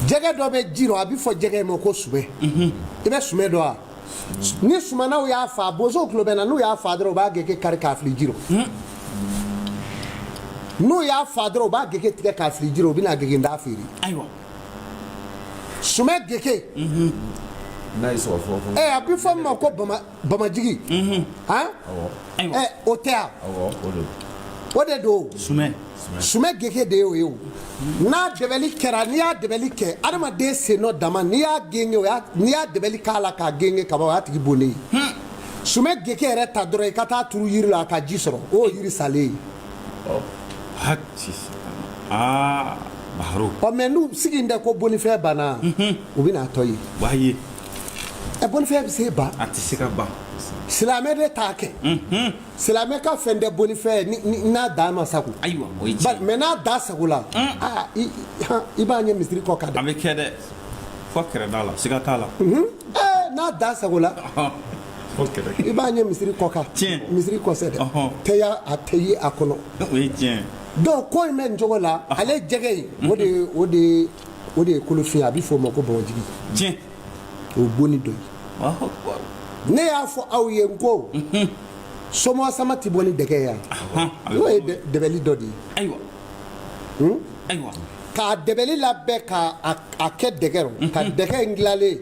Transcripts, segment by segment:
jɛgɛ dɔ bɛ jiro a bɛ fɔ jɛgɛ ma ko sumɛ i bɛ sumɛ dɔn wa ni sumanaw y'a fa bozow tulo bɛ na n'u y'a fa dɔrɔn u b'a gege kari k'a fili jiro n'u y'a fa dɔrɔn u b'a gege tigɛ k'a fili jiro u bɛ na gege nda feere ayiwa sumɛ gege n'a ye sɔrɔ fɔlɔ a bɛ fɔ min ma ko bamajigi o tɛ yan o de don sumɛ gege de y'o ye o n'a dɛbɛli kɛra n'i y'a dɛbɛli kɛ adamaden sen dɔ dama n'i y'a genge n'i y'a dɛbɛli k'a la k'a genge ka ban o y'a tigi bonnen ye sumɛ gege yɛrɛ ta dɔrɔn i ka taa turu yiri la ka ji sɔrɔ o ye yiri salen ye Baharo mɛ n'u sigi tɛ ko bonifɛn banna u bɛ n'a tɔ ye wa ye bonifɛn bɛ se ban a tɛ se ka ban silamɛ de t'a kɛ silamɛ ka fɛn tɛ bonifɛn ye n'a dan ma sago ayiwa o ye tiɲɛ mɛ n'a da sago la i b'a ɲɛ misiri kɔ ka a bɛ kɛ dɛ fɔ kɛrɛda la siga t'a la n'a da sago la i b'a ɲɛ misiri kɔ kan misiri kɔsɛ dɛ tɛya a tɛ ye a kɔnɔ o ye tiɲɛ donc ko in bɛ nin cogo la ale jɛgɛ in o de ye kolofin a bɛ fɔ o ma ko bɔgɔjigi tiɲɛ o ye bonni dɔ ye ne y'a fɔ aw ye n ko somɔgɔ sama tɛ bɔ ni dɛgɛ ye yan n'o ye dɛbɛli dɔ de ye ayiwa k'a dɛbɛli labɛn k'a kɛ dɛgɛ rɔ ka dɛgɛ in dilanlen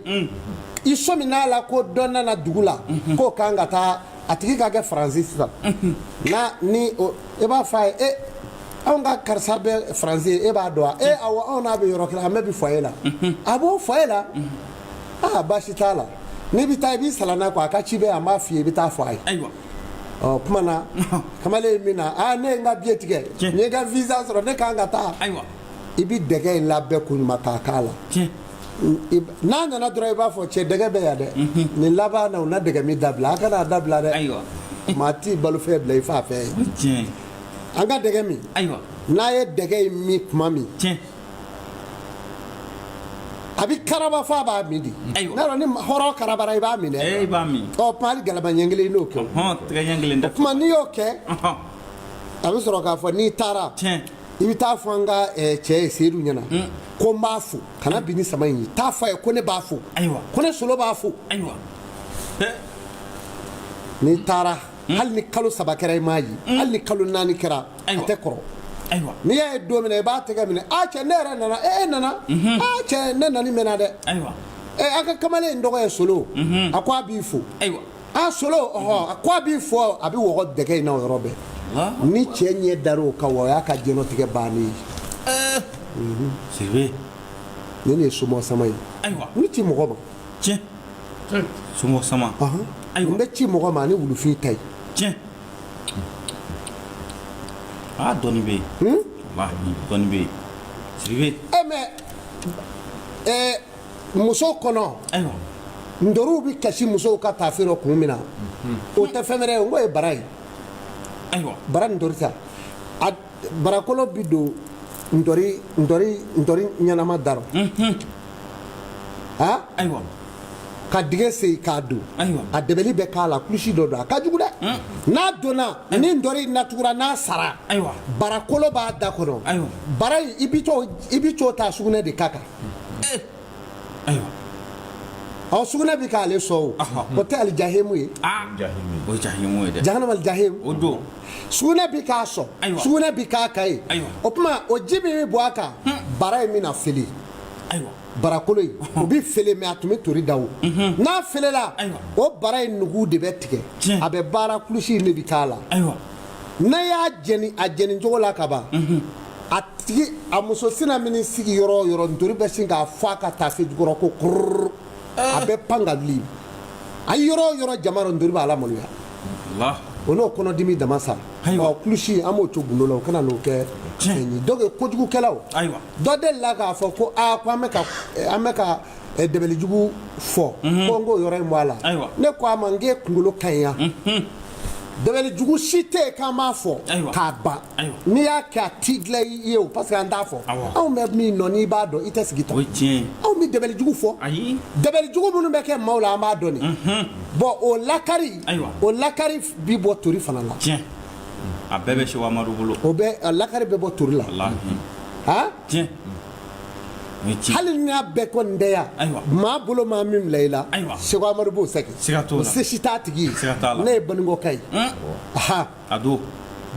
i sɔmin'a la ko dɔ nana dugu la k'o kan ka taa a tigi ka kɛ faransi sisan ni i b'a fɔ a ye anw ka karisa bɛ faransi ye e b'a dɔn wa awɔ anw n'a bɛ yɔrɔ kelen an bɛɛ bɛ foyer la a b'o foyer la baasi t'a la n'i bɛ taa i b'i sara n'a kɔ a ka ci bɛ an b'a f'i ye i bɛ taa fɔ a ye ayiwa kuma na kamalen ye min na ne ye n ka billet tigɛ n ye n ka visa sɔrɔ ne kan ka taa ayiwa i bɛ dɛgɛ in labɛn ko ɲuman k'a k'a la n'a nana dɔrɔn i b'a fɔ cɛ dɛgɛ bɛ yan dɛ nin laban na u na dɛgɛ min dabila a kana dabila dɛ ayiwa maa t'i balofɛn bila i fa fɛ ye an ka dɛgɛ min ayiwa n'a ye dɛgɛ in min tuma min a bɛ karaba fɔ a b'a min di n'a dɔn ni hɔrɔn karabara i b'a min dɛ i b'a min kuma hali galaba ɲɛ kelen n'o kɛ tɛgɛ ɲɛ kelen o kuma n'i y'o kɛ a bɛ sɔrɔ k'a fɔ n'i taara i bɛ taa fɔ an ka cɛ ye seyidu ɲɛna ko n b'a fo kana bi ni sama in ye taa fɔ a ye ko ne b'a fo ko ne solo b'a fo n'i taara hali ni kalo 3 kɛra i m'a ye hali ni kalo 4 kɛra a tɛ kɔrɔ n'i y'a ye don min na i b'a tɛgɛ minɛ cɛ ne yɛrɛ nana e nana cɛ ne nani mɛna dɛ a ka kamalen in tɔgɔ ye solo a ko a b'i fo solo a ko a b'i fo a bɛ wɔgɔ dɛgɛ in na o yɔrɔ bɛɛ ni cɛ ɲɛ dar'o kan wa o y'a ka diɲɛlatigɛ bannen ye ne de ye somɔgɔ sama ye ne ti mɔgɔ ma somɔgɔ sama n bɛ ci mɔgɔ ma ni wulufin ta ye dɔnni bɛ yen dɔnni bɛ yen siribe mais muso kɔnɔ ndoruw bɛ kasi musow ka taafe rɔ kun min na o tɛ fɛn wɛrɛ ye n ko ye bara ye bara ntori ta barakolo bi don ntori ɲɛnama darɔ ka dingɛ sen k'a don a dɛbɛli bɛ k'a la kulusi dɔ don a ka jugu dɛ n'a donna ni ntori natugura n'a sara barakolo b'a da kɔnɔ bara in i bi t'o ta sugunɛ de k'a kan sugunɛ bɛ k'ale sɔn o tɛ alijahemu ye o ye jahimu ye dɛ jahanama alijahemu o don sugunɛ bɛ k'a sɔn sugunɛ bɛ k'a kan ye o tuma o ji min bɛ bɔ a kan bara in bɛna fili barakolo in o bɛ fele mɛ a tun bɛ tori da o n'a felela o bara in nugu de bɛ tigɛ a bɛ baara kulusi in de bɛ k'a la ne y'a jɛni a jɛni cogo la ka ban a tigi a muso sina min sigi yɔrɔ o yɔrɔ ntori bɛ sin k'a fɔ a ka taafe jukɔrɔ ko kururu a bɛ pan ka wuli a yɔrɔ o yɔrɔ jama rɔ ntori b'a la maloya o n'o kɔnɔdimi dama sa kulusi an b'o to gundo la o kana n'o kɛ fɛn ye donc kojugukɛlaw dɔ delila k'a fɔ ko ko an bɛ ka dɛbɛlijugu fɔ ko n k'o yɔrɔ in bɔ a la ne ko a ma n k'e kunkolo ka ɲi yan dɛbɛlijugu si tɛ yen k'an b'a fɔ k'a ban n'i y'a kɛ a t'i dilan i ye o parce que an t'a fɔ anw bɛ min nɔ n'i b'a dɔn i tɛ sigi tɔ anw bɛ dɛbɛlijugu fɔ dɛbɛlijugu minnu bɛ kɛ maaw la an b'a dɔn nin bon o lakari bi bɔ tori fana la a bɛɛ bɛ Seku Amadu bolo lakari bɛ bɔ tori la hali n'a bɛɛ kɔni tɛ yan maa bolo maa min bila i la Seko Amadu b'o sɛgɛ o se si t'a tigi ye ne ye Banikɔka ye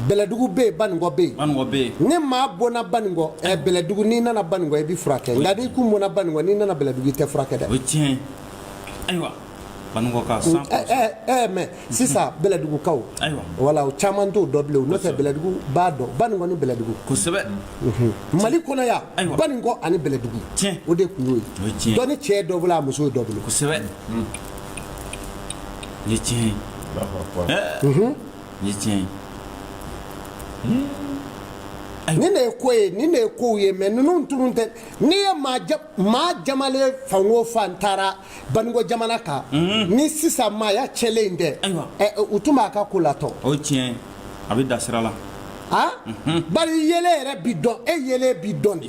Bɛlɛdugu bɛ yen Banikɔ bɛ yen ni maa bɔnna Banikɔ Bɛlɛdugu n'i nana Banikɔ i bɛ furakɛ nka n'i kun bɔnna Banikɔ n'i nana Bɛlɛdugu i tɛ furakɛ dɛ. O ye tiɲɛ ayiwa Banikɔka 100%. mais sisan Bɛlɛdugukaw wala o caman t'o dɔ bilen n'o tɛ Bɛlɛdugu b'a dɔn Banikɔ ni Bɛlɛdugu kosɛbɛ Mali kɔnɔ yan Banikɔ ani Bɛlɛdugu o de kun y'o ye dɔ ni cɛ ye dɔ bolo a muso ye dɔ bolo kosɛbɛ ni tiɲɛ ni tiɲɛ ni ne ye ko ye ni ne ye kow ye mais ninnu tun tɛ n'i ye maa jamalen fan o fan taara Banikɔ jamana kan ni sisan maaya cɛlen tɛ u tun b'a ka ko latɔ o ye tiɲɛ a bɛ da sira la bari yele yɛrɛ bi dɔn e yele bi dɔn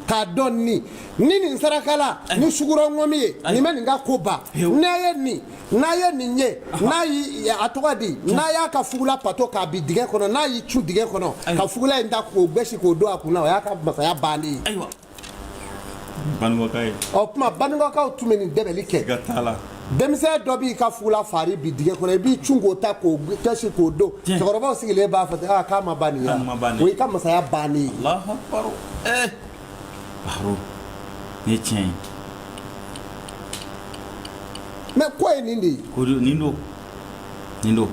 k'a dɔn ni nin sarakala ni sugurɔ ŋɔmi ye nin bɛ nin ka ko ban n'a ye nin ye n'a yi a tɔgɔ di n'a y'a ka fugula pato k'a bi dingɛ kɔnɔ n'a y'i cu dingɛ kɔnɔ ka fugula in ta k'o gosi k'o don a kunna o y'a ka masaya bannen ye Banikɔka ye ɔ tuma Banikɔkaw tun bɛ nin dɛbɛli kɛ denmisɛn dɔ b'i ka fugula fari bi dingɛ kɔnɔ i b'i cun k'o ta k'o gosi k'o don cɛkɔrɔbaw sigilen b'a fɔ k'a ma ban nin ye o y'i ka masaya bannen ye Alahu Akibaru Baro ni tiɲɛ ye mais ko ye nin de ye nin don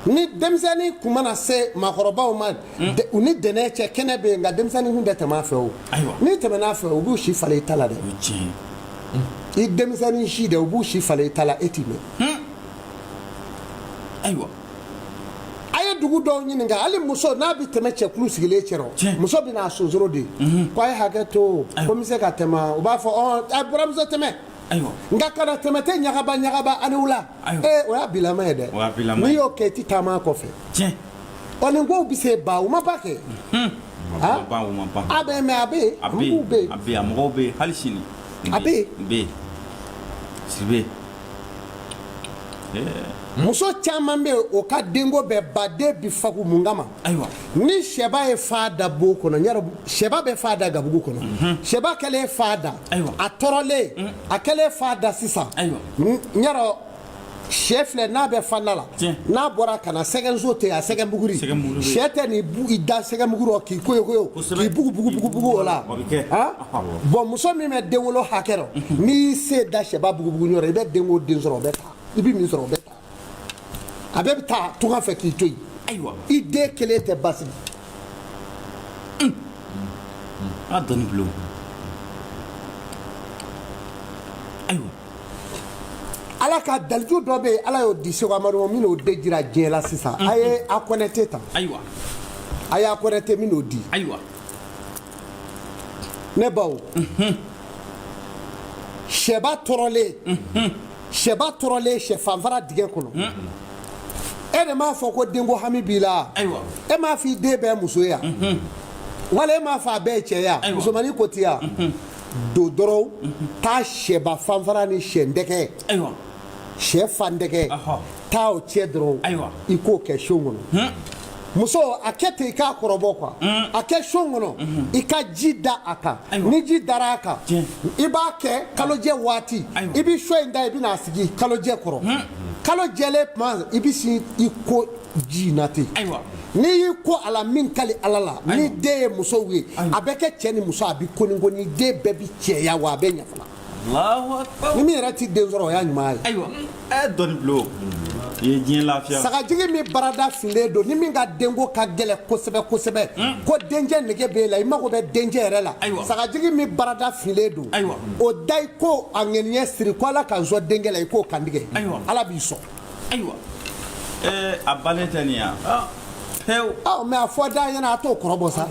ni denmisɛnnin kun mana se maakɔrɔbaw ma u ni dɛnɛ cɛ kɛnɛ bɛ yen nka denmisɛnnin kun tɛ tɛmɛ a fɛ o n'i tɛmɛna a fɛ u b'u si falen i ta la dɛ i denmisɛnnin si dɛ u b'u si falen i ta la e t'i mɛn ayiwa a ye dugu dɔw ɲininka hali muso n'a bɛ tɛmɛ cɛkulu sigilen cɛrɔ muso bɛ n'a sonsoro de ko a ye hakɛ to ko n bɛ se ka tɛmɛ u b'a fɔ a buramuso tɛmɛ nka kana tɛmɛ tɛ ɲagaba ani wula o y'a bilama ye dɛ n'i y'o kɛ i ti taama a kɔfɛ ɔ nin kow bɛ se ba u ma ba kɛ a bɛ mɛ a bɛ yen a mɔgɔw bɛ yen a mɔgɔw bɛ yen hali sini a bɛ yen siribe muso caman bɛ yen o ka denko bɛɛ baden bi faku mun kama ni sɛba ye fa da bo kɔnɔ sɛba bɛ fa da gabugu kɔnɔ sɛba kɛlen fa da a tɔɔrɔlen a kɛlen fa da sisan ɲarɔ sɛ filɛ n'a bɛ fanda la n'a bɔra ka na sɛgɛnso tɛ a sɛgɛnbuguri sɛ tɛ ni i da sɛgɛnbuguri rɔ k'i koyokoyo k'i bugu o la bɔn muso min bɛ den wolo hakɛ rɔ n'i y'i se da sɛba bugubugu ɲɔrɔ i bɛ denko den sɔrɔ o bɛ taa i bɛ min sɔrɔ o bɛ taa a bɛɛ bɛ taa tunga fɛ k'i to yen i den kelen tɛ basigi a dɔnni bulon ayiwa ala ka daliju dɔ bɛ yen ala y'o di Seko Amadu ma min n'o de jira diɲɛ la sisan a ye a kɔnɛte ta a ye a kɔnɛte min n'o di ne baw sɛba tɔɔrɔlen sɛfanfara dingɛ kɔnɔ e de m'a fɔ ko denko hami b'i la e m'a fɔ i den bɛɛ muso ye yan wala e m'a fɔ a bɛɛ ye cɛ ye yan musomanin ko ti yan don dɔrɔn taa sɛba fanfara ni sɛ ndɛkɛ sɛ fan dɛgɛ taa o cɛ dɔrɔn i k'o kɛ son kɔnɔ muso a kɛ ten i k'a kɔrɔbɔ quoi a kɛ son kɔnɔ i ka ji da a kan ni ji dara a kan i b'a kɛ kalojɛ waati i bɛ so in da i bɛ n'a sigi kalojɛ kɔrɔ kalo jɛlen tuma i bɛ sin i ko ji na ten n'i y'i ko a la min ka di ala la ni den ye musow ye a bɛ kɛ cɛ ni muso a bɛ ko ni ko ni den bɛɛ bɛ cɛya wa a bɛ ɲɛ fana ni min yɛrɛ ti den sɔrɔ o y'a ɲuman ye ayiwa dɔnni bulon i ye diɲɛ lafiya sagajigi min barada filen don ni min ka denko ka gɛlɛn kosɛbɛ kosɛbɛ ko dencɛ nege b'e la i mago bɛ dencɛ yɛrɛ la sagajigi min barada filen don o da i ko a ŋaniɲɛ siri ko ala ka n sɔn denkɛ la i k'o kantigɛ ala b'i sɔn ayiwa a bannen tɛ nin ya pewu mɛ a fɔ da ɲɛna a t'o kɔrɔbɔ sa an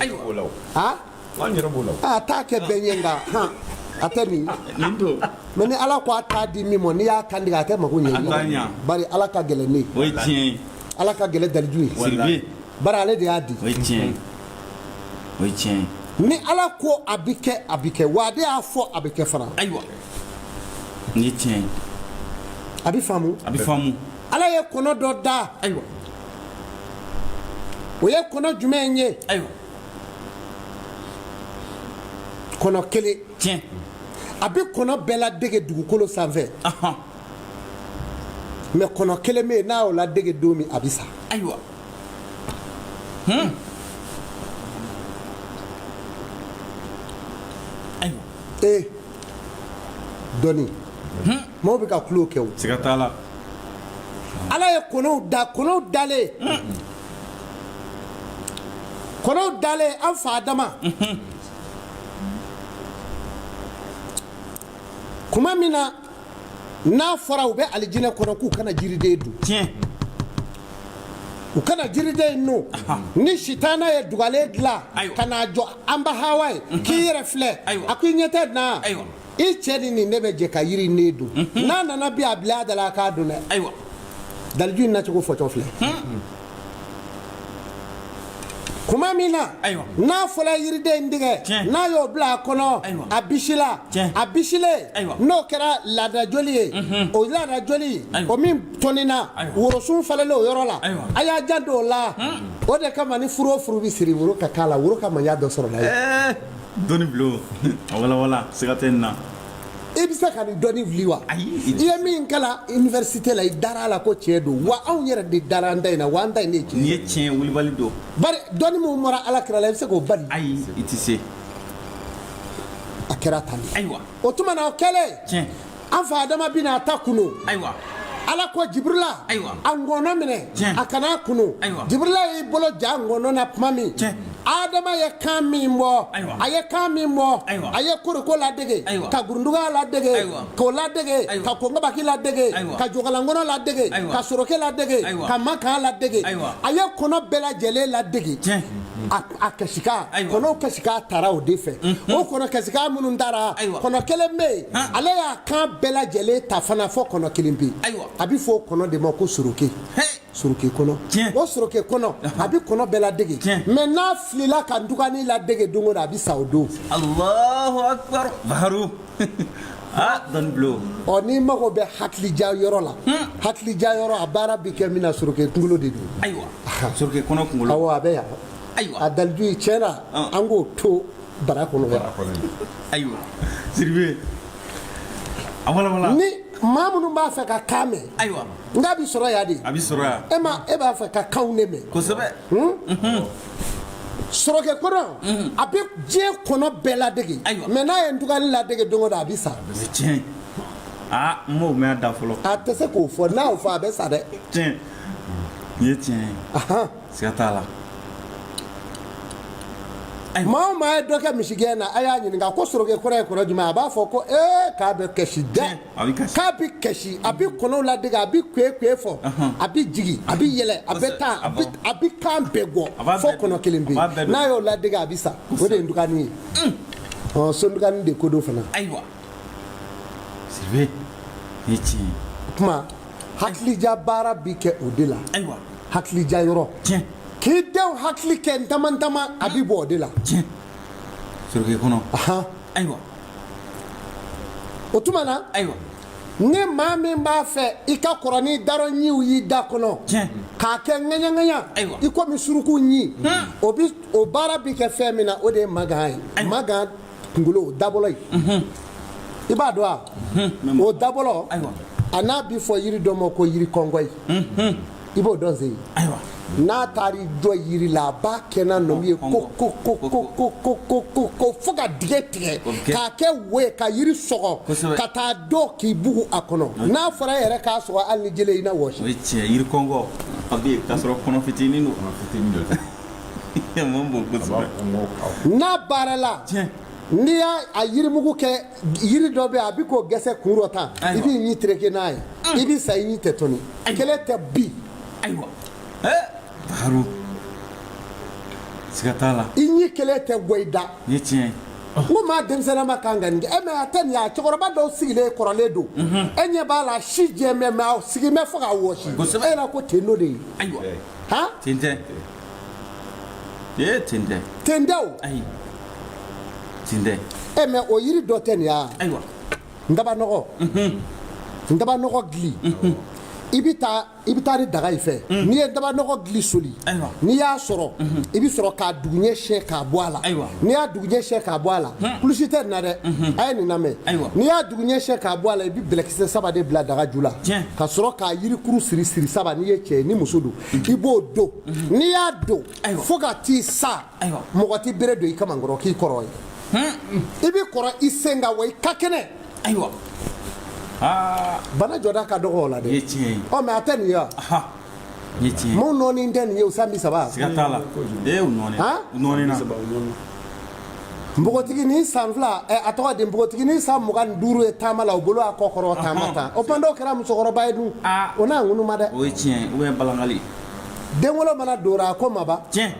yɛrɛ b'o la a t'a kɛ bɛn ye nka a tɛ nin mɛ ni ala ko a t'a di min ma n'i y'a kantigɛ a tɛ mako ɲɛ bari ala ka gɛlɛn ne o ye tiɲɛ ye ala ka gɛlɛn daliju ye siribe bari ale de y'a di o ye tiɲɛ ye o ye tiɲɛ ye ni ala ko a bɛ kɛ wa ale y'a fɔ a bɛ kɛ fana ayiwa nin ye tiɲɛ ye a bɛ faamu ala ye kɔnɔ dɔ da ayiwa o ye kɔnɔ jumɛn ye ayiwa kɔnɔ kelen tiɲɛ a bɛ kɔnɔ bɛɛ ladege dugukolo sanfɛ mais kɔnɔ kelen bɛ yen n'a y'o ladege don min a bɛ sa ayiwa ayiwa dɔnni maaw bɛ ka tulo kɛ o siga t'a la ala ye kɔnɔw dalen kɔnɔw dalen an fa Adama kuma min na n'a fɔra u bɛ alijinɛ kɔnɔ k'u kana jiriden dun tiɲɛ u kana jiriden nu ni sitana ye dugalen dilan ka n'a jɔ an ba Hawa ye k'i yɛrɛ filɛ a ko i ɲɛ tɛ na i cɛ ni nin ne bɛ jɛ ka yiri ne dun n'a nana bi a bila a da la a k'a dun dɛ ayiwa daliju in nacogo fɔcogo filɛ kuma min na n'a fɔla yiriden tigɛ n'a y'o bila a kɔnɔ a bisila a bisilen n'o kɛra laada joli ye o laada joli o min tɔnina worosun falenlen o yɔrɔ la a y'a janto o la o de kama ni furu o furu bɛ siri woro ka k'a la woro ka maɲa dɔ sɔrɔ la ye dɔnni bilo a wala siga tɛ nin na i bɛ se ka nin dɔnni wuli wa i ye min kala université la i dara a la ko tiɲɛ don wa anw yɛrɛ de dara an da in na wa an da in de ye tiɲɛ nin ye tiɲɛ wulibali don bari dɔnni min bɔra Alakira la i bɛ se k'o bali ayi i tɛ se a kɛra tan de ayiwa o tuma na o kɛlen tiɲɛ an fa Adama bɛna a ta kunu ayiwa Ala ko Jibrila a ngɔnɔ minɛ a kana kunu Jibrila y'i bolo ja ngɔnɔ na tuma min Adama ye kan min bɔ a ye kan min bɔ a ye koroko ladege ka gurunduga ladege k'o ladege ka kɔngɔbaki ladege ka jogalangɔnɔ ladege ka soroke ladege ka makan ladege a ye kɔnɔ bɛɛ lajɛlen ladege a kasika kɔnɔw kasika taara o de fɛ o kɔnɔ kasika minnu taara kɔnɔ kelen bɛ yen ale y'a kan bɛɛ lajɛlen ta fana fɔ kɔnɔ kelen bɛ yen a bɛ fɔ o kɔnɔ de ma ko soroke soroke kɔnɔ o soroke kɔnɔ a bɛ kɔnɔ bɛɛ ladege mais n'a filila ka dugani ladege don o don a bɛ sa o don Allahu Akbar Baharu dɔnni bilo n'i mago bɛ hakilija yɔrɔ la hakilija yɔrɔ a baara bɛ kɛ min na soroke kunkolo de don ayiwa soroke kɔnɔ kunkolo awɔ a bɛ yan ayiwa a daliju ye tiɲɛ na an k'o to bara kɔnɔ ayiwa siribe a wala ni maa minnu b'a fɛ ka kan mɛn ayiwa n k'a bɛ sɔrɔ yan de a bɛ sɔrɔ yan e b'a fɛ ka kanw de mɛn kosɛbɛ sɔrɔkɛ kɔnɔ a bɛ diɲɛ kɔnɔ bɛɛ ladege mais n'a ye ntugani ladege don o don a bɛ sa tiɲɛ n m'o mɛn a da fɔlɔ a tɛ se k'o fɔ n'a y'o fɔ a bɛ sa dɛ tiɲɛ nin ye tiɲɛ ye siga t'a la maa o maa ye dɔ kɛ misigɛn na a y'a ɲininka ko sɔrɔkɛ kɔrɔ ye kɔrɔ jumɛn a b'a fɔ ko k'a bɛ kasi dɛ k'a bɛ kasi a bɛ kɔnɔw ladege a bɛ kue fɔ a bɛ jigin a bɛ yɛlɛ a bɛ taa a bɛ kan bɛɛ bɔ fɔ kɔnɔ kelen bɛ yen n'a y'o ladege a bɛ sa o de ye ntugani ye so ntugani de ko do fana ayiwa siribe nin ye tiɲɛ ye kuma hakilija baara bɛ kɛ o de la ayiwa hakilija yɔrɔ tiɲɛ k'i denw hakili kɛ ntama a bɛ bɔ o de la tiɲɛ soroke kɔnɔ ayiwa o tuma na ayiwa ni maa min b'a fɛ i ka kɔrɔ ni darɔnɲiw y'i da kɔnɔ k'a kɛ ŋɛɲɛ i komi suruku ɲi o baara bɛ kɛ fɛn min na o de ye magan ye magan kunkolo o dabɔlɔ ye i b'a dɔn wa o dabɔlɔ a n'a bɛ fɔ yiri dɔ ma ko yiri kɔngɔ ye i b'o dɔn se n'a taar'i jɔ yiri la a b'a kɛ n'a nɔ ye ko fo ka dingɛ tigɛ k'a kɛ wo ye ka yiri sɔgɔ ka taa dɔ k'i bugu a kɔnɔ n'a fɔra e yɛrɛ k'a sɔgɔ hali ni jele i na wɔsi. o ye tiɲɛ yiri kɔngɔ a bɛ yen k'a sɔrɔ kɔnɔ fitinin don mun b'o kosɛbɛ n'a baara la n'i y'a yirimugu kɛ yiri dɔ bɛ yen a bɛ k'o gɛsɛ kun dɔ ta i b'i ɲi tereke n'a ye i bɛ sa i ɲi tɛ tɔni kɛlɛ tɛ bi. ayiwa Baharu siga t'a la i ɲi kelen tɛ bɔ i da nin ye tiɲɛ ye n ko maa denmisɛnnin kan ka nin kɛ mais a tɛ nin ye a cɛkɔrɔba dɔw sigilen kɔrɔlen don e ɲɛ b'a la si jɛmɛ mais a sigimɛ fo k'a wɔsi e yɛrɛ ko ten n'o de ye ayiwa ten tɛ ten tɛ ten tɛ o ayi ten tɛ mais o yiri dɔ tɛ nin ye ayiwa ndabanɔgɔ gili i bɛ taa ni daga in fɛ n'i ye daba nɔgɔ gili soli n'i y'a sɔrɔ i bɛ sɔrɔ k'a duguɲɛ siyɛn k'a bɔ a la n'i y'a duguɲɛ siyɛn k'a bɔ a la kulusi tɛ nin na dɛ a ye nin lamɛn n'i y'a duguɲɛ siyɛn k'a bɔ a la i bɛ bɛlɛkisɛ 3 de bila daga ju la ka sɔrɔ k'a yirikuru siri 3 n'i ye cɛ ye ni muso don i b'o don n'i y'a don fo ka t'i sa mɔgɔ t'i bere don i kama kɔrɔ k'i kɔrɔ ye i bɛ kɔrɔ i sen kan wa i ka kɛnɛ bana jɔda ka dɔgɔ o la dɛ mais a tɛ nin ye wa mun nɔɔni tɛ nin ye o san 30 siga t'a la u nɔɔni na npogotigi ni san 2 a tɔgɔ di npogotigi ni san 25 ye taama la o bolo a kɔ kɔrɔ taama ta o tuma n'o kɛra musokɔrɔba ye dun o n'a ŋunu ma dɛ o ye tiɲɛ ou bien balangali denwolo mana dora a ko ma ban tiɲɛ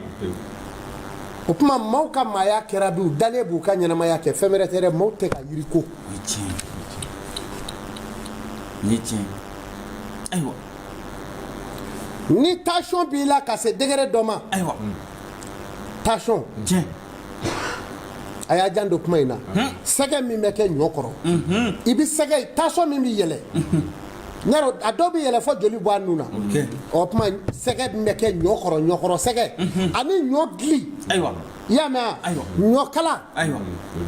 o tuma maaw ka maaya kɛra bi u dalen b'u ka ɲɛnamaya kɛ fɛn wɛrɛ tɛ dɛ maaw tɛ ka yiri ko o ye tiɲɛ ni tiɲɛ ayiwa ni tension b'i la ka se degré dɔ ma ayiwa tension tiɲɛ a y'a jan don kuma in na sɛgɛ min bɛ kɛ ɲɔ kɔrɔ i bɛ sɛgɛ tension min bɛ yɛlɛ ɲarɔ a dɔw bɛ yɛlɛ fɔ joli bɔ a nun na o tuma sɛgɛ min bɛ kɛ ɲɔkɔrɔ sɛgɛ ani ɲɔ gili ayiwa i y'a mɛn wa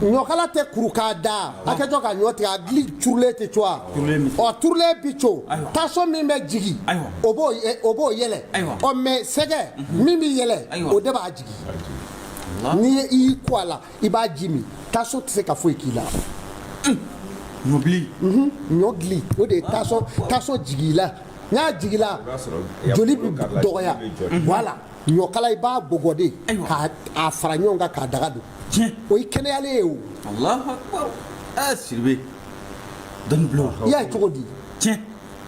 ɲɔkala tɛ kuru k'a da a kɛ to ka ɲɔ tigɛ a gili turulen tɛ co wa ɔ turulen bi co tension min bɛ jigin o b'o yɛlɛ ɔ mais sɛgɛ min bɛ yɛlɛ o de b'a jigin n'i ye i y'i ko a la i b'a ji min tension tɛ se ka foyi k'i la ɲɔ gili o de ye tension jigin la n'a jigila joli bɛ dɔgɔya voilà ɲɔkala i b'a bɔgɔ de k'a fara ɲɔgɔn kan k'a daga don o ye kɛnɛyalen ye o Allahu akbar Siribe dɔnni bila i y'a ye cogo di tiɲɛ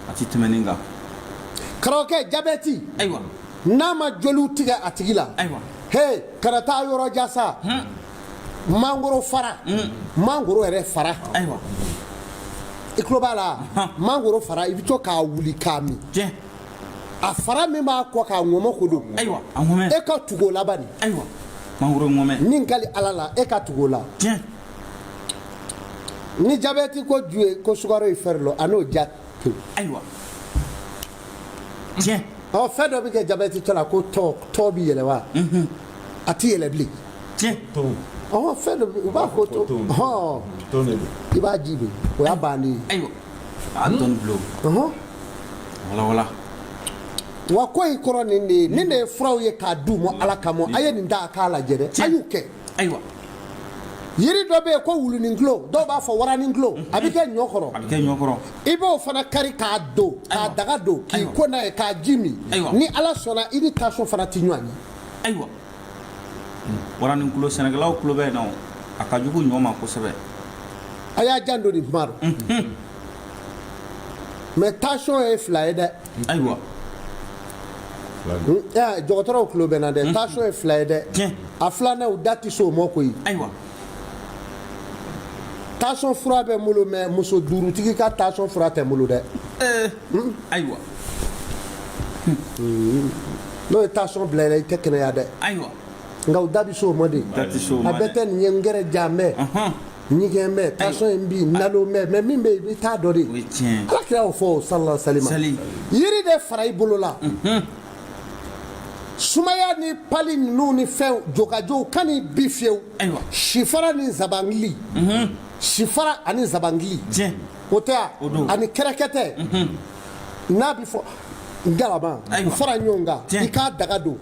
a ti tɛmɛ nin kan karamɔgɔkɛ jabɛti ayiwa n'a ma joliw tigɛ a tigi la ayiwa he kana taa yɔrɔ jan sa mangoro fara mangoro yɛrɛ fara ayiwa i tulo b'a la mangoro fara i bɛ to k'a wuli k'a min tiɲɛ a fara min b'a kɔ k'a ŋɔmɔ ko don ayiwa a ŋɔmɛ e ka tugu o la bani ayiwa mangoro ŋɔmɛ min ka di ala la e ka tugu o la tiɲɛ ni jabɛti ko ju ye ko sukaro ye fɛrɛ lɔ a n'o ja to ayiwa tiɲɛ fɛn dɔ bɛ kɛ jabɛti tɔ la ko tɔ bɛ yɛlɛ wa a ti yɛlɛ bilen tiɲɛ fɛn dɔ u b'a fɔ to i b'a ji min o y'a bannen ye ayiwa a dɔnni bila wala wa ko in kɔrɔ nin de ye nin de ye furaw ye k'a d'u ma ala kama a ye nin da a k'a lajɛ dɛ a y'u kɛ ayiwa yiri dɔ bɛ yen ko wulunin tulo dɔw b'a fɔ waranin tulo a bɛ kɛ ɲɔ kɔrɔ i b'o fana kari k'a don k'a daga don k'i ko n'a ye k'a ji min ni ala sɔnna i ni tension fana tɛ ɲɔgɔn ye ayiwa waranin tulo sɛnɛkɛlaw tulo bɛ yen nɔ a ka jugu ɲɔ ma kosɛbɛ a y'a jan don nin kuma rɔ mais tension ye 2 ye dɛ ayiwa dɔgɔtɔrɔw tulo bɛ n na dɛ tension ye 2 ye dɛ a 2nan u da tɛ se o ma koyi ayiwa tension fura bɛ n bolo mais muso duurutigi ka tension fura tɛ n bolo dɛ ayiwa n'o ye tension bila i la i tɛ kɛnɛya dɛ ayiwa nka u da bɛ se o ma de a bɛɛ tɛ nin ye n gɛrɛ jan bɛɛ ɲigɛn bɛɛ tension in bi nalo bɛɛ mais min bɛ yen i bɛ taa dɔ de ala kira y'o fɔ sallallahu alaihi wa sallam yiri de fara i bolo la sumaya ni pali ninnu ni fɛn jogajow ka n'i bi fiyewu sifara ni zabangili sifara ani zabangili o tɛ yan ani kɛrɛkɛtɛ n'a bɛ fɔ galama u fara ɲɔgɔn kan i k'a daga don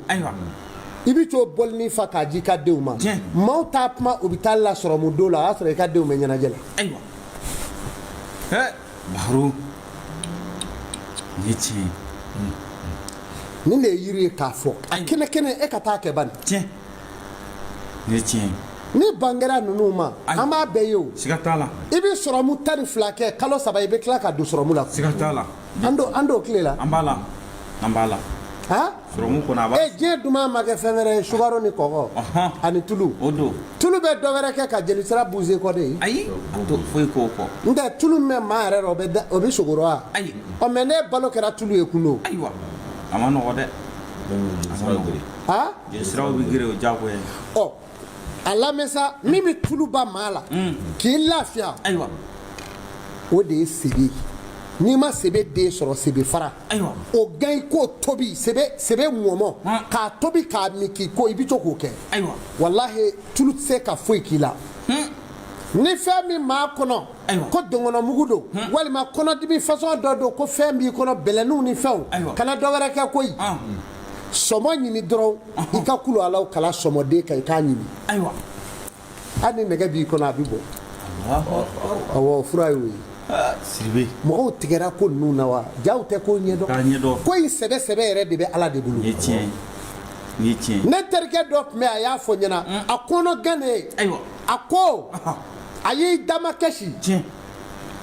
i bɛ t'o bɔlini fa k'a di i ka denw ma maaw t'a kuma u bɛ taa lasɔrɔ mun don la o y'a sɔrɔ i ka denw bɛ ɲɛnajɛ la baro ni tiɲɛ nin de ye yiri ye k'a fɔ a kɛnɛ kɛnɛ e ka taa kɛ bani ni tiɲɛ ni bangera ninnu ma an b'a bɛɛ ye o siga t'a la i bɛ sɔrɔmu 12 kɛ kalo 3 i bɛ tila ka don sɔrɔmu la siga t'a la an d'o tile la an b'a la sɔrɔmu kɔnɔ a b'a diɲɛ duman ma kɛ fɛn wɛrɛ ye sukaro ni kɔgɔ ani tulu tulu bɛ dɔ wɛrɛ kɛ ka jelisira buuse kɔ de ye ayi a to foyi k'o kɔ n tɛ tulu min bɛ maa yɛrɛ la o bɛ sogoro wa ayi mais ne balo kɛra tulu ye kundo ayiwa a ma nɔgɔ dɛ jelisiraw bɛ gere o diyagoya ye a lamɛn sa min bɛ tulu ba maa la k'i lafiya ayiwa o de ye seri n'i ma sebe den sɔrɔ sebe fara o gan ko tobi sebe mɔmɔ k'a tobi k'a min k'i ko i bɛ to k'o kɛ walahi tulu tɛ se ka foyi k'i la ni fɛn min maa kɔnɔ ko dɔngɔnɔmugu don walima kɔnɔdimi fasɔn dɔ don ko fɛn b'i kɔnɔ bɛlɛninw ni fɛnw kana dɔ wɛrɛ kɛ koyi sɔmɔ ɲini dɔrɔn i ka kulu alaw kala sɔmɔden kan i k'a ɲini hali ni nɛgɛ b'i kɔnɔ a bɛ bɔ awɔ fura y'o ye Siribe mɔgɔw tigɛra ko ninnu na wa jaw tɛ ko ɲɛdɔn ko in sɛbɛ yɛrɛ de bɛ ala de bolo ni tiɲɛ ne terikɛ dɔ tun bɛ a y'a fɔ ɲɛna a kɔnɔ gan ne a ko a y'i dama kɛsi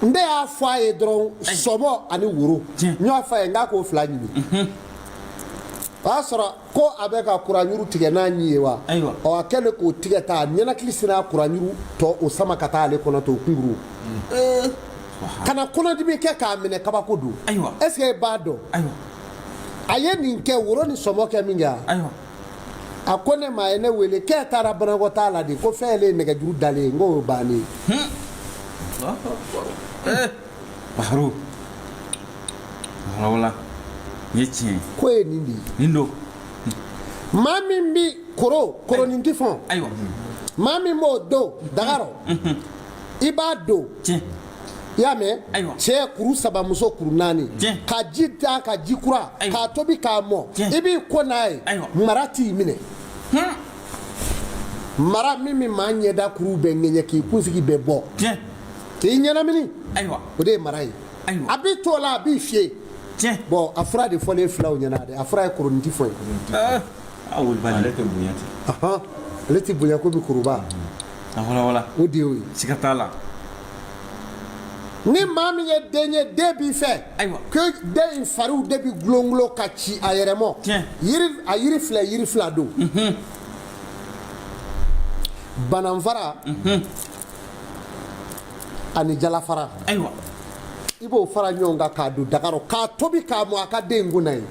n de y'a fɔ a ye dɔrɔn sɔmɔ ani woro n y'a fɔ a ye n k'a k'o fila ɲini o y'a sɔrɔ ko a bɛ ka kuranjuru tigɛ n'a ɲi ye wa ɔ a kɛlen k'o tigɛ ta ɲɛnakili sera kuranjuru tɔ o sama ka taa ale kɔnɔ to o kunkuru kana kɔnɔdimi kɛ k'a minɛ kabako don est-ce que e b'a dɔn a ye nin kɛ woro ni sɔmɔ kɛ min kɛ a ko ne ma a ye ne wele k'e taara banakɔtaa la de ko fɛn ye nɛgɛjuru dalen ye n k'o ye bannen ye Baharu wala ye tiɲɛ ko ye nin de ye nin don maa min bi koronin ti fɔn maa min b'o don dagarɔ i b'a don i y'a mɛn cɛ kuru 3 muso kuru 4 ka ji da ka ji kura k'a tobi k'a mɔ i b'i ko n'a ye mara t'i minɛ mara min bɛ maa ɲɛda kuru bɛɛ ŋɛɲɛ k'i kunsigi bɛɛ bɔ k'i ɲɛnamini o de ye mara ye a b'i to la a b'i fiyɛ bon a fura de fɔlen filaw ɲɛna dɛ a fura ye koronin ti fɔ ye ale tɛ bonya ten ale tɛ bonya komi koroba wala o de y'o ye siga t'a la ni maa min ye den ye den b'i fɛ ko den in fariw de bi gulongulon ka ci a yɛrɛ mɔ yiri fila don bananfara ani jalafara i b'o fara ɲɔgɔn kan k'a don daga rɔ k'a tobi k'a mɔ a ka den in kunna ye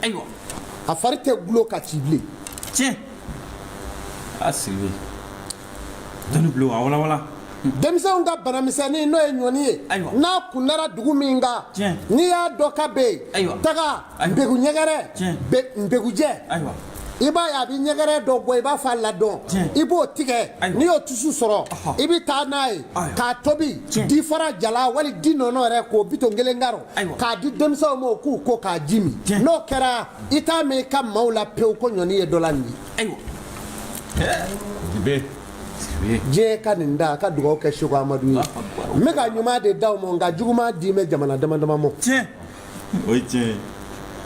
a fari tɛ gulon ka ci bilen a siribe dɔnni bilo a wala denmisɛnw ka banamisɛnnin n'o ye ɲɔni ye n'a kundara dugu min kan n'i y'a dɔn ka bɛ yen taga npegu ɲɛgɛrɛ npegujɛ i b'a ye a bɛ ɲɛgɛrɛ dɔ bɔ i b'a fɔ a ladɔn i b'o tigɛ n'i y'o tusu sɔrɔ i bɛ taa n'a ye k'a tobi di fara jala wali di nɔnɔ yɛrɛ k'o biton kelen karo k'a di denmisɛnw ma o k'u ko k'a ji min n'o kɛra i t'a mɛn i ka maaw la pewu ko ɲɔni ye dɔ la nin ye diɲɛ ka nin da a ka dugawu kɛ Seku Amadu ye n bɛ ka ɲuman de d'aw ma nka juguman di mɛ jamana dama dama ma o ye tiɲɛ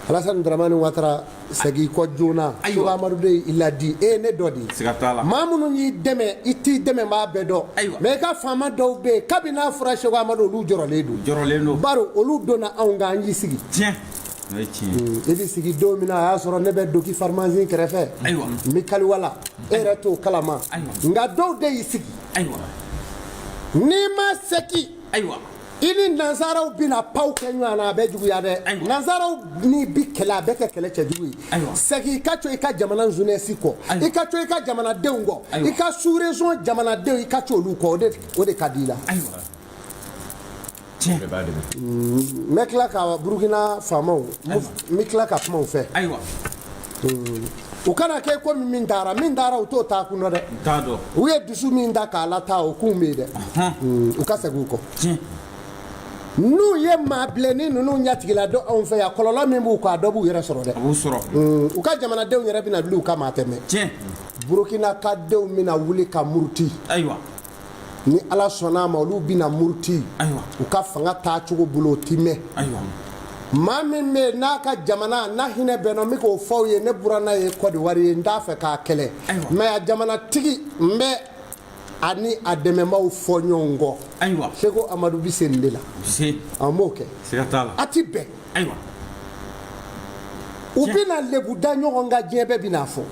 Alassane Dramane Ouattara segin i kɔ joona Seku Amadu de y'i ladi e ye ne dɔ de ye siga t'a la maa minnu y'i dɛmɛ i t'i dɛmɛ b'a bɛɛ dɔn mɛ i ka faama dɔw bɛ yen kabini n'a fɔra Seku Amadu olu jɔrɔlen don bari olu donna anw kan an y'i sigi o ye tiɲɛ i bɛ sigi don min na a y'a sɔrɔ ne bɛ doki farmasi kɛrɛfɛ n bɛ kaliwala e yɛrɛ t'o kalama nka dɔw de y'i sigi n'i ma seki i ni nansaraw bɛna paw kɛ ɲɔgɔn na a bɛ juguya dɛ nansaraw ni bi kɛlɛ a bɛ kɛ kɛlɛ cɛjugu ye segi i ka to i ka jamana jeunesse kɔ i ka to i ka jamanadenw kɔ i ka sous-région jamanadenw i ka to olu kɔ o de ka di i la n bɛ tila ka Burukina faamaw n bɛ tila ka kuma u fɛ u kana kɛ komi min taara u t'o taa kun dɛ u ye dusu min da k'a lataa o kun bɛ yen dɛ u ka segin u kɔ n'u ye maa bilenni ninnu ɲatigila dɔn anw fɛ yan kɔlɔlɔ min b'u kan a dɔ b'u yɛrɛ sɔrɔ dɛ u ka jamanadenw yɛrɛ bɛna wuli u ka maa tɛmɛ Burukina ka denw bɛna wuli ka muruti ni Ala sɔnn'a ma olu bɛna muruti u ka fanga taa cogo bolo o ti mɛn maa min bɛ yen n'a ka jamana n'a hinɛ bɛnna n bɛ k'o fɔ aw ye ne bɔra n'a ye Côte d'Ivoire ye n t'a fɛ k'a kɛlɛ mɛ a jamanatigi n bɛ ani a dɛmɛbaaw fɔ ɲɔgɔn kɔ Seku Amadu bɛ se nin de la an b'o kɛ a ti bɛn u bɛna lebu da ɲɔgɔn kan diɲɛ bɛɛ bɛna fɔ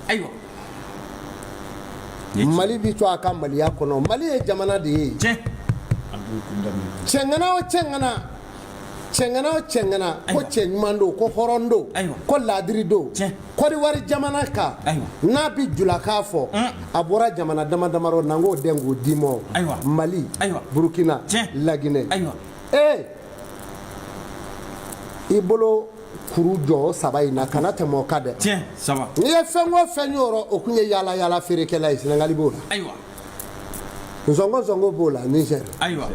Mali bi to a ka maliya kɔnɔ Mali ye jamana de ye cɛŋana o cɛŋana ko cɛ ɲuman don ko hɔrɔn don ko laadiri don Côte d'Ivoire jamana kan n'a bɛ julakan fɔ a bɔra jamana dama dama rɔ n'an k'o den k'o d'i ma Mali Burukina Laginɛ i bolo kuru jɔ saba in na kana tɛmɛ o kan dɛ tiɲɛ saba n'i ye fɛn o fɛn y'o o kun ye yaala yaala feerekɛla ye Senegali b'o la ayiwa nzɔngɔ b'o la Niger ayiwa